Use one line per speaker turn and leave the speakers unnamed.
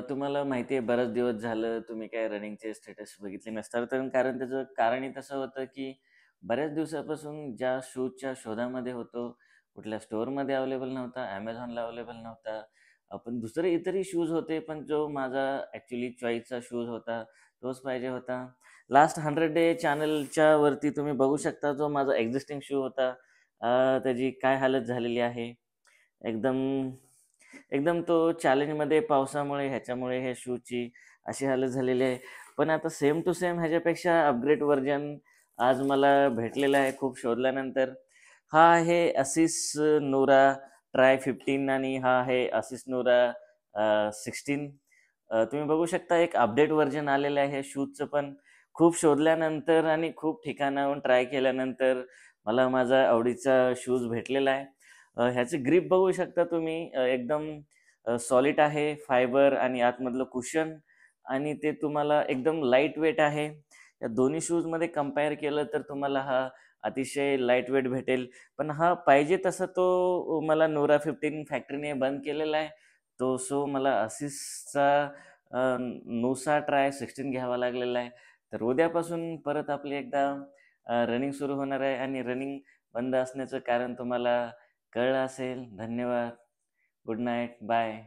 तुम्हाला माहिती आहे बराच दिवस झालं तुम्ही काय रनिंगचे स्टेटस बघितले नसणार तर कारण त्याचं कारणही तसं होतं की बऱ्याच दिवसापासून ज्या शूजच्या शोधामध्ये होतो कुठल्या स्टोअरमध्ये अवेलेबल नव्हता ॲमेझॉनला अवेलेबल नव्हता. पण दुसरे इतरही शूज होते पण जो माझा ॲक्च्युली चॉईसचा शूज होता तोच पाहिजे होता. लास्ट 100 डे चॅनलच्या वरती तुम्ही बघू शकता जो माझा एक्झिस्टिंग शू होता. त्याची काय हालत झालेली आहे. एकदम एकदम तो चॅलेंजमध्ये पावसामुळे ह्याच्यामुळे हे शूची अशी हालत झालेली आहे. पण आता सेम टू सेम ह्याच्यापेक्षा अपग्रेड व्हर्जन आज मला भेटलेलं आहे खूप शोधल्यानंतर. हा आहे Asus Nora Tri 15 आणि हा आहे Asus Nora 16. तुम्ही बघू शकता एक अपडेट व्हर्जन आलेलं आहे शूजचं पण. खूप शोधल्यानंतर आणि खूप ठिकाणाहून ट्राय केल्यानंतर मला माझा आवडीचा शूज भेटलेला आहे. ह्याची ग्रिप बघू शकता तुम्ही. एकदम सॉलिड आहे फायबर आणि आतमधलं कुशन आणि ते तुम्हाला एकदम लाईट वेट आहे. या दोन्ही शूजमध्ये कंपेअर केलं तर तुम्हाला हा अतिशय लाईट वेट भेटेल. पण हा पाहिजे तसा तो मला Nora 15 फॅक्टरीने बंद केलेला आहे. सो मला Asusचा Nusa Tri 16 घ्यावा लागलेला आहे. तर उद्यापासून परत आपली एकदा रनिंग सुरू होणार आहे आणि रनिंग बंद असण्याचं कारण तुम्हाला कळलं असेल. धन्यवाद. Good night. बाय.